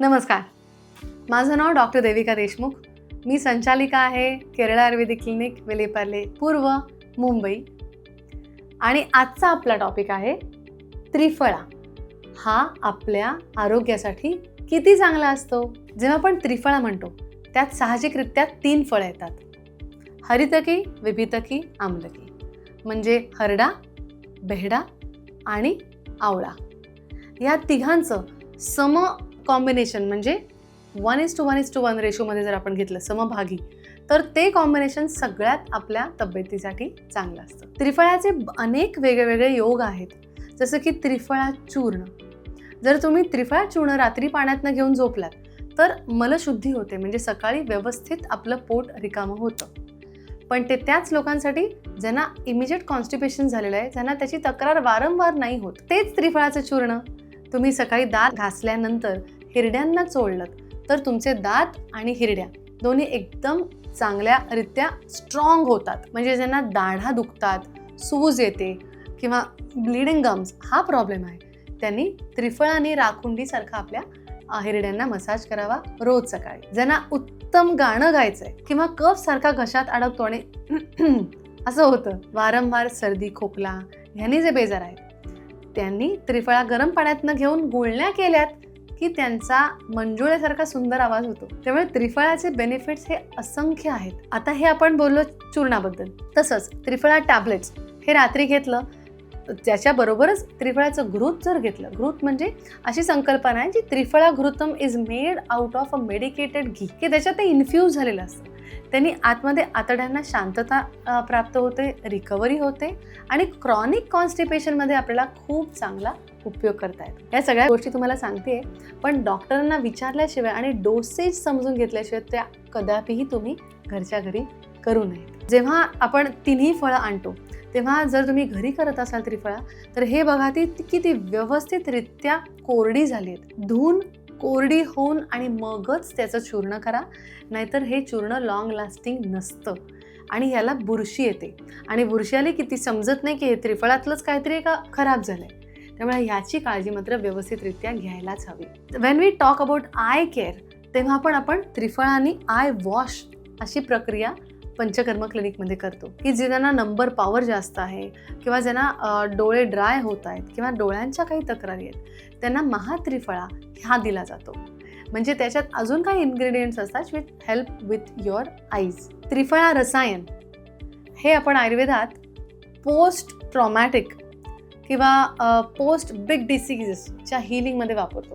नमस्कार. माझं नाव डॉक्टर देविका देशमुख. मी संचालिका आहे केरळ आयुर्वेदिक क्लिनिक, विलेपार्ले पूर्व, मुंबई. आणि आजचा आपला टॉपिक आहे त्रिफळा. हा आपल्या आरोग्यासाठी किती चांगला असतो. जेव्हा आपण त्रिफळा म्हणतो त्यात साहजिकरित्या 3 फळं येतात. हरितकी, विभितकी, आम्लकी. म्हणजे हरडा, बेहडा आणि आवळा. या तिघांचं सम कॉम्बिनेशन म्हणजे 1:1:1 रेशोमध्ये जर आपण घेतलं समभागी, तर ते कॉम्बिनेशन सगळ्यात आपल्या तब्येतीसाठी चांगलं असतं. त्रिफळाचे अनेक वेगवेगळे योग आहेत, जसं की त्रिफळा चूर्ण. जर तुम्ही त्रिफळा चूर्ण रात्री पाण्यातनं घेऊन झोपलात तर मलशुद्धी होते, म्हणजे सकाळी व्यवस्थित आपलं पोट रिकामं होतं. पण ते त्याच लोकांसाठी ज्यांना इमिजिएट कॉन्स्टिपेशन झालेलं आहे, ज्यांना त्याची तक्रार वारंवार नाही होत. तेच त्रिफळाचं चूर्ण तुम्ही सकाळी दात घासल्यानंतर हिरड्यांना चोळलं तर तुमचे दात आणि हिरड्या दोन्ही एकदम चांगल्यारित्या स्ट्रॉंग होतात. म्हणजे ज्यांना दाढा दुखतात, सूज येते किंवा ब्लिडिंग गम्स हा प्रॉब्लेम आहे, त्यांनी त्रिफळाने राखुंडीसारखा आपल्या हिरड्यांना मसाज करावा रोज सकाळी. ज्यांना उत्तम गाणं गायचंय किंवा कफ सारखा घशात अडकतो आणि असं होतं, वारंवार सर्दी खोकला ह्यांनी जे बेजार आहेत, त्यांनी त्रिफळा गरम पाण्यातनं घेऊन गुळण्या केल्यात की त्यांचा मंजुळेसारखा सुंदर आवाज होतो. त्यामुळे त्रिफळाचे बेनिफिट्स हे असंख्य आहेत. आता हे आपण बोललो चूर्णाबद्दल. तसंच त्रिफळा टॅबलेट्स हे रात्री घेतलं, त्याच्याबरोबरच त्रिफळाचं घृत जर घेतलं. घृत म्हणजे अशी संकल्पना आहे जी Triphala ghritam is made out of a medicated ghee, की त्याच्यात ते इन्फ्यूज झालेलं असतं. त्यांनी आतमध्ये आतड्यांना शांतता प्राप्त होते, रिकव्हरी होते आणि क्रॉनिक कॉन्स्टिपेशनमध्ये आपल्याला खूप चांगला उपयोग करता येतो. या सगळ्या गोष्टी तुम्हाला सांगते, पण डॉक्टरांना विचारल्याशिवाय आणि डोसेज समजून घेतल्याशिवाय त्या कदापिही तुम्ही घरच्या घरी करू नये. जेव्हा आपण तिन्ही फळं आणतो तेव्हा जर तुम्ही घरी करत असाल त्रिफळा, तर हे बघा ती किती व्यवस्थितरित्या कोरडी झाली आहेत. धुवून कोरडी होऊन आणि मगच त्याचं चूर्ण करा, नाहीतर हे चूर्ण लॉंग लास्टिंग नसतं आणि याला बुरशी येते. आणि बुरशी आली की ती समजत नाही की हे त्रिफळातलंच काहीतरी का खराब झालंय. त्यामुळे ह्याची काळजी मात्र व्यवस्थितरित्या घ्यायलाच हवी. When we talk about eye care, तेव्हा आपण त्रिफळांनी आय वॉश अशी प्रक्रिया पंचकर्म क्लिनिकमध्ये करतो, की ज्यांना नंबर पॉवर जास्त आहे किंवा ज्यांना डोळे ड्राय होत आहेत किंवा डोळ्यांच्या काही तक्रारी आहेत, त्यांना महात्रिफळा हा दिला जातो. म्हणजे त्याच्यात अजून काही इन्ग्रेडियंट्स असतात with help with your eyes. Triphala रसायन हे आपण आयुर्वेदात पोस्ट ट्रॉमॅटिक किंवा पोस्ट बिग डिसीजेसच्या हिलिंगमध्ये वापरतो.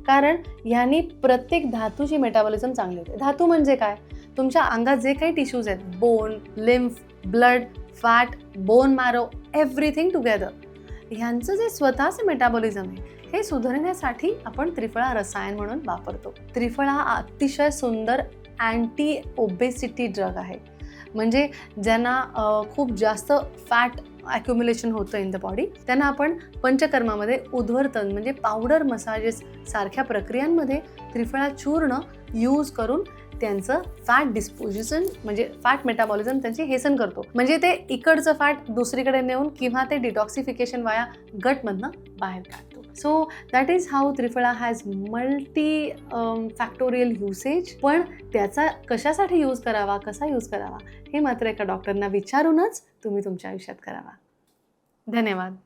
कारण ह्यांनी प्रत्येक धातूची मेटाबॉलिझम चांगली होते. धातू म्हणजे काय? तुमच्या अंगात जे काही टिश्यूज आहेत, bone, lymph, blood, fat, bone marrow, everything together, ह्यांचं जे स्वतःचं मेटाबॉलिझम आहे हे सुधारण्यासाठी आपण त्रिफळा रसायन म्हणून वापरतो. त्रिफळा हा अतिशय सुंदर अँटी ओबेसिटी ड्रग आहे. म्हणजे ज्यांना खूप जास्त फॅट ॲक्युम्युलेशन होतं इन द बॉडी, त्यांना आपण पंचकर्मामध्ये उध्वर्तन म्हणजे पावडर मसाजेस सारख्या प्रक्रियांमध्ये त्रिफळा चूर्ण यूज करून त्यांचं फॅट डिस्पोजिशन म्हणजे फॅट मेटाबॉलिझम त्यांची हेसन करतो. म्हणजे ते इकडचं फॅट दुसरीकडे नेऊन किंवा ते डिटॉक्सिफिकेशन वाया गटमधनं बाहेर काढतो. So that is how Triphala has multi factorial usage. पण त्याचा कशासाठी यूज करावा, कसा यूज करावा हे मात्र एका डॉक्टरना विचारूनच तुम्ही तुमच्या आयुष्यात करावा. धन्यवाद.